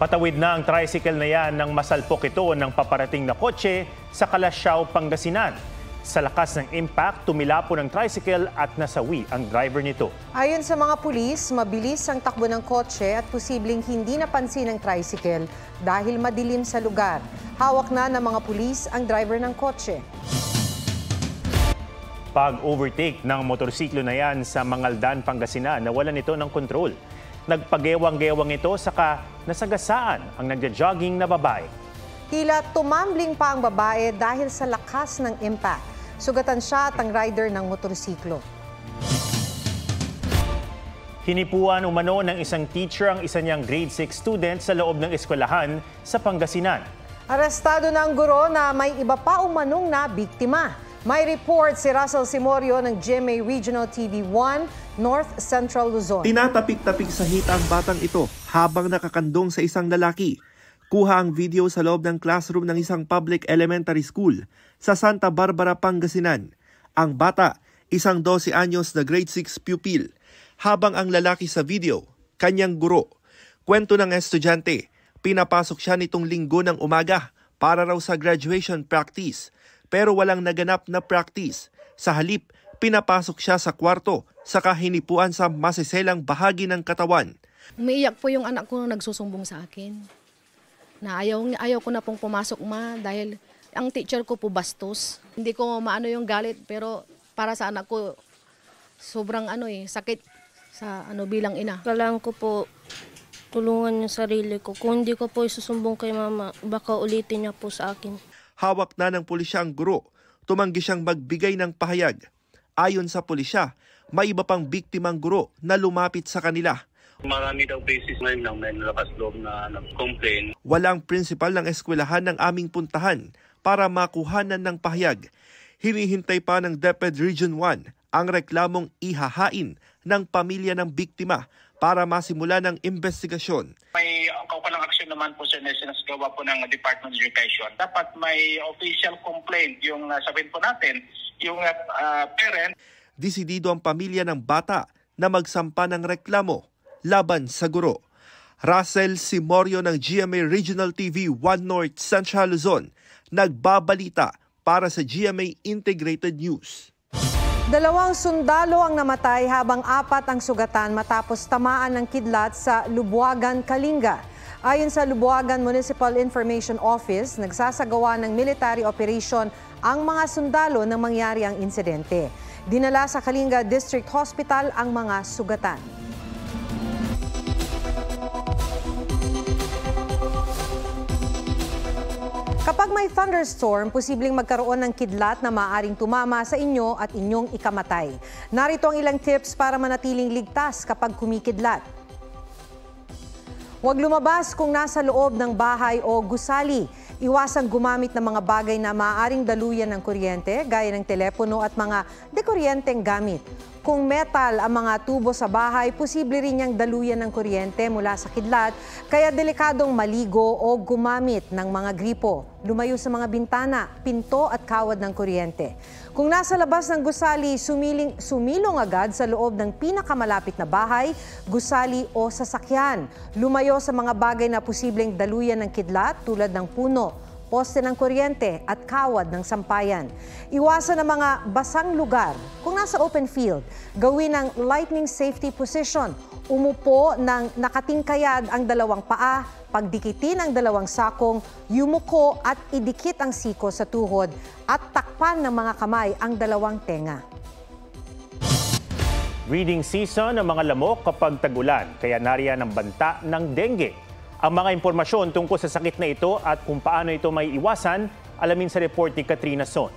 Patawid na ang tricycle na yan nang masalpok ito ng paparating na kotse sa Calasiao, Pangasinan. Sa lakas ng impact, tumilapon ang tricycle at nasawi ang driver nito. Ayon sa mga pulis, mabilis ang takbo ng kotse at posibleng hindi napansin ng tricycle dahil madilim sa lugar. Hawak na ng mga pulis ang driver ng kotse. Pag-overtake ng motorsiklo na yan sa Mangaldan, Pangasinan, nawalan ito ng kontrol. Nagpagewang-gewang ito saka nasagasaan ang nagja-jogging na babae. Tila tumambling pa ang babae dahil sa lakas ng impact. Sugatan siya at ang rider ng motorsiklo. Hinipuan umano ng isang teacher ang isa niyang grade 6 student sa loob ng eskwelahan sa Pangasinan. Arestado na ang guro na may iba pa umanong na biktima. May report si Russell Simorio ng GMA Regional TV 1, North Central Luzon. Tinatapik-tapik sa hita ang batang ito habang nakakandong sa isang lalaki. Kuha ang video sa loob ng classroom ng isang public elementary school sa Santa Barbara, Pangasinan. Ang bata, isang 12 anyos na grade 6 pupil, habang ang lalaki sa video, kanyang guro. Kwento ng estudyante, pinapasok siya nitong linggo ng umaga para raw sa graduation practice. Pero walang naganap na practice. Sa halip, pinapasok siya sa kwarto, saka hinipuan sa masiselang bahagi ng katawan. Umiiyak po yung anak ko nung nagsusumbong sa akin. Na ayaw ko na pong pumasok dahil ang teacher ko po bastos. Hindi ko maano yung galit pero para sa anak ko sobrang sakit sa bilang ina. Kailangan ko po tulungan yung sarili ko. Kung hindi ko po isusumbong kay mama, baka ulitin niya po sa akin. Hawak na ng pulisya ang guro. Tumanggi siyang magbigay ng pahayag. Ayon sa pulisya, may iba pang biktimang guro na lumapit sa kanila. Marami daw basis ngayon lang may nalakas loob na nag-complain. Walang prinsipal ng eskwelahan ng aming puntahan para makuhanan ng pahayag. Hinihintay pa ng DepEd Region 1 ang reklamong ihahain ng pamilya ng biktima para masimula ng investigasyon. May kaukulang aksyon naman po sa sinasagawa po ng Department of Education. Dapat may official complaint yung sabihin po natin, yung parent. Desidido ang pamilya ng bata na magsampa ng reklamo laban sa guro. Russell Simorio ng GMA Regional TV 1 North Central Luzon, nagbabalita para sa GMA Integrated News. 2 sundalo ang namatay habang 4 ang sugatan matapos tamaan ng kidlat sa Lubuagan, Kalinga. Ayon sa Lubuagan Municipal Information Office, nagsasagawa ng military operation ang mga sundalo nang mangyari ang insidente. Dinala sa Kalinga District Hospital ang mga sugatan. Kapag may thunderstorm, posibleng magkaroon ng kidlat na maaaring tumama sa inyo at inyong ikamatay. Narito ang ilang tips para manatiling ligtas kapag kumikidlat. Huwag lumabas kung nasa loob ng bahay o gusali. Iwasang gumamit ng mga bagay na maaaring daluyan ng kuryente, gaya ng telepono at mga dekuryenteng gamit. Kung metal ang mga tubo sa bahay, posible rin niyang daluyan ng kuryente mula sa kidlat, kaya delikadong maligo o gumamit ng mga gripo. Lumayo sa mga bintana, pinto at kawad ng kuryente. Kung nasa labas ng gusali, sumilong agad sa loob ng pinakamalapit na bahay, gusali o sasakyan. Lumayo sa mga bagay na posibleng daluyan ng kidlat tulad ng puno, poste ng kuryente at kawad ng sampayan. Iwasan ang mga basang lugar. Kung nasa open field, gawin ang lightning safety position. Umupo ng nakatingkayad ang 2 paa, pagdikitin ang 2 sakong, yumuko at idikit ang siko sa tuhod at takpan ng mga kamay ang 2 tenga. Breeding season ng mga lamok kapag tag-ulan, kaya nariyan ang banta ng dengue. Ang mga impormasyon tungkol sa sakit na ito at kung paano ito may iwasan, alamin sa report ni Katrina Son.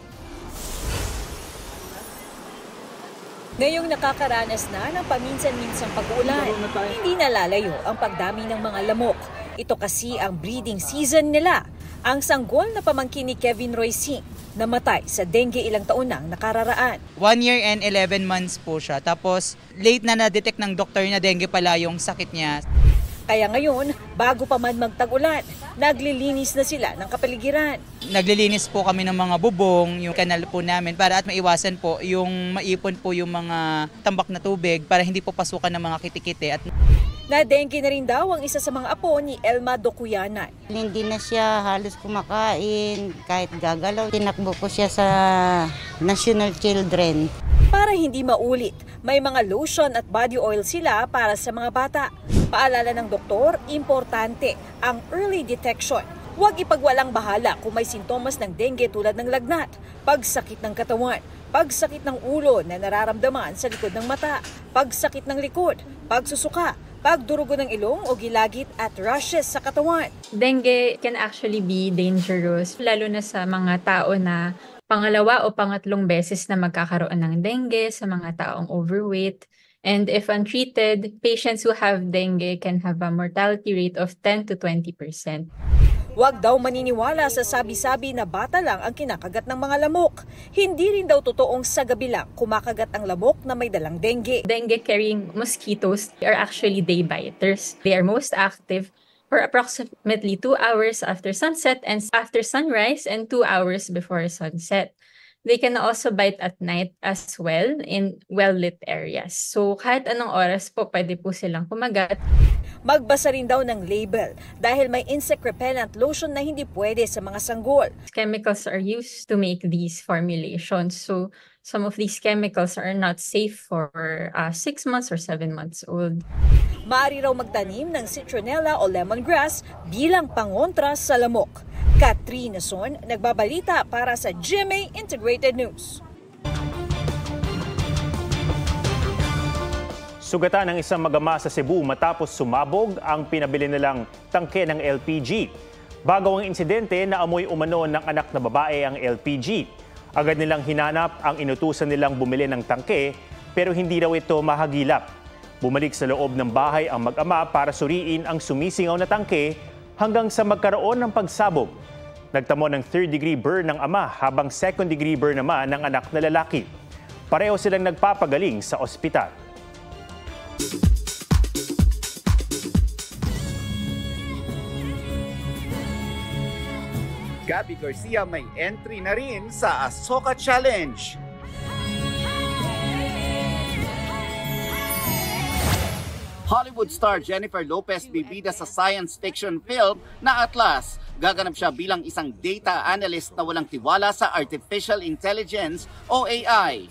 Ngayong nakakaranas na ng paminsan-minsang pag-uulan, hindi nalalayo ang pagdami ng mga lamok. Ito kasi ang breeding season nila. Ang sanggol na pamangkin ni Kevin Roy Singh, namatay sa dengue ilang taon nang nakararaan. 1 year and 11 months po siya. Tapos late na na-detect ng doktor na dengue pala yung sakit niya. Kaya ngayon, bago pa man magtag-ulan, naglilinis na sila ng kapaligiran. Naglilinis po kami ng mga bubong, yung kanal po namin para at maiwasan po yung maipon po yung mga tambak na tubig para hindi po pasukan ng mga kitikite. At Na-dengue na rin daw ang isa sa mga apo ni Elma Docuyanan. Hindi na siya halos kumakain, kahit gagalaw. Tinakbo ko siya sa National Children. Para hindi maulit, may mga lotion at body oil sila para sa mga bata. Paalala ng doktor, importante ang early detection. Huwag ipagwalang bahala kung may sintomas ng dengue tulad ng lagnat, pagsakit ng katawan, pagsakit ng ulo na nararamdaman sa likod ng mata, pagsakit ng likod, pagsusuka, pagdurugo ng ilong o gilagid at rashes sa katawan. Dengue can actually be dangerous, lalo na sa mga tao na pangalawa o pangatlong beses na magkakaroon ng dengue, sa mga taong overweight. And if untreated, patients who have dengue can have a mortality rate of 10 to 20%. Huwag daw maniniwala sa sabi-sabi na bata lang ang kinakagat ng mga lamok. Hindi rin daw totoong sa gabi lang kumakagat ang lamok na may dalang dengue. Dengue-carrying mosquitoes are actually day biters. They are most active for approximately 2 hours after sunset and after sunrise and 2 hours before sunset. They can also bite at night as well in well-lit areas. So kahit anong oras po, pwede po silang kumagat. Magbasa rin daw ng label dahil may insect repellent lotion na hindi pwede sa mga sanggol. Chemicals are used to make these formulations. So some of these chemicals are not safe for 6 months or 7 months old. Maaari raw magtanim ng citronella o lemongrass bilang pangontra sa lamok. Katrina Son, nagbabalita para sa GMA Integrated News. Sugatan ng isang magama sa Cebu matapos sumabog ang pinabili nilang tangke ng LPG. Bago ang insidente, naamoy umano ng anak na babae ang LPG. Agad nilang hinanap ang inutusan nilang bumili ng tangke pero hindi raw ito mahagilap. Bumalik sa loob ng bahay ang mag-ama para suriin ang sumisingaw na tangke hanggang sa magkaroon ng pagsabog. Nagtamo ng 3rd-degree burn ng ama habang 2nd-degree burn naman ng anak na lalaki. Pareho silang nagpapagaling sa ospital. Gabby Garcia may entry na rin sa Asoka Challenge. Hollywood star Jennifer Lopez bibida sa science fiction film na Atlas. Gaganap siya bilang isang data analyst na walang tiwala sa artificial intelligence o AI.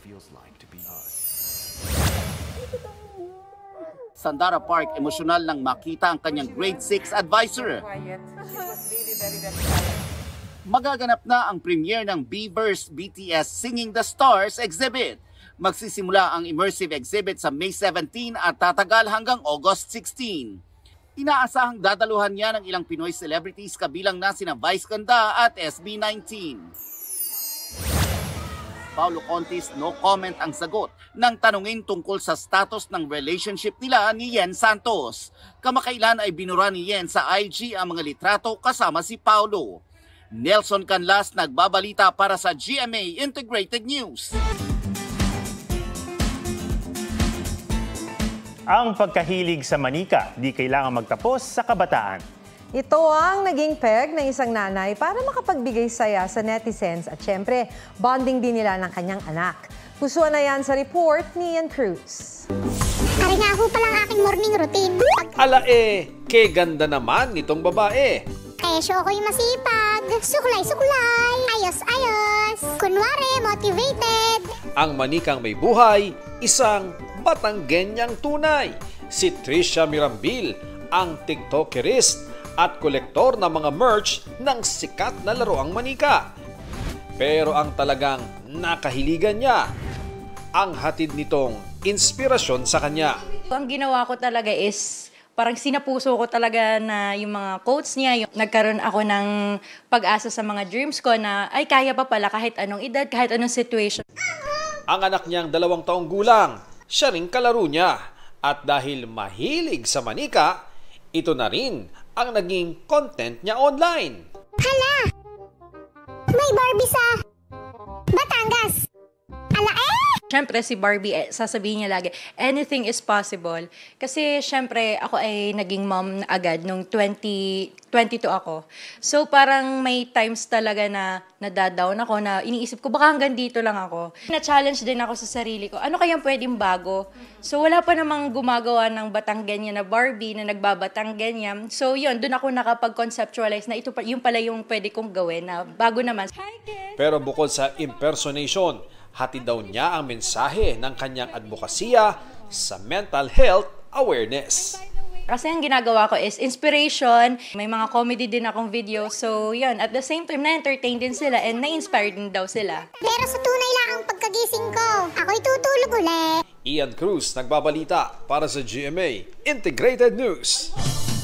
Sandara Park, emosyonal nang makita ang kanyang grade 6 advisor. Magaganap na ang premiere ng Bieber's BTS Singing the Stars exhibit. Magsisimula ang immersive exhibit sa May 17 at tatagal hanggang August 16. Inaasahang dadaluhan niya ng ilang Pinoy celebrities kabilang na sina Vice Ganda at SB19. Paulo Contis, no comment ang sagot ng tanungin tungkol sa status ng relationship nila ni Yen Santos. Kamakailan ay binura ni Yen sa IG ang mga litrato kasama si Paulo. Nelson Canlas nagbabalita para sa GMA Integrated News. Ang pagkahilig sa manika, di kailangan magtapos sa kabataan. Ito ang naging peg ng isang nanay para makapagbigay saya sa netizens at syempre, bonding din nila ng kanyang anak. Pusuan na yan sa report ni Ian Cruz. Kari nga ako palang aking morning routine. Ke ganda naman nitong babae. Kesyo ako'y masipag, suklay-suklay, ayos-ayos, kunwari motivated. Ang manikang may buhay, isang Batanggenyang tunay. Si Trisha Mirambil, ang tiktokerist at kolektor ng mga merch ng sikat na laruang manika. Pero ang talagang nakahiligan niya, ang hatid nitong inspirasyon sa kanya. Ang ginawa ko talaga is parang sinapuso ko talaga na yung mga quotes niya. Nagkaroon ako ng pag-asa sa mga dreams ko na ay kaya pa pala kahit anong edad, kahit anong situation. Ang anak niyang 2 taong gulang, siya ring kalaro niya. At dahil mahilig sa manika, ito na rin ang naging content niya online. Hala! May Barbie sa Batangas! Ala Siyempre si Barbie, sasabihin niya lagi, anything is possible. Kasi siyempre ako ay naging mom agad nung 22 ako. So parang may times talaga na nadadown ako, na iniisip ko baka hanggang dito lang ako. Na-challenge din ako sa sarili ko, ano kayang pwedeng bago? So wala pa namang gumagawa ng Batanggenyan na Barbie na nagbabatanggenyan. So yun, doon ako nakapag-conceptualize na ito yung pala yung pwede kong gawin na bago naman. Pero bukod sa impersonation, hatid daw niya ang mensahe ng kanyang advokasya sa mental health awareness. Kasi ang ginagawa ko is inspiration. May mga comedy din akong video. So, yun. At the same time, na-entertain din sila and na-inspire din daw sila. Pero sa tunay lang ang pagkagising ko, ako'y tutulog ulit. Ian Cruz, nagbabalita para sa GMA Integrated News.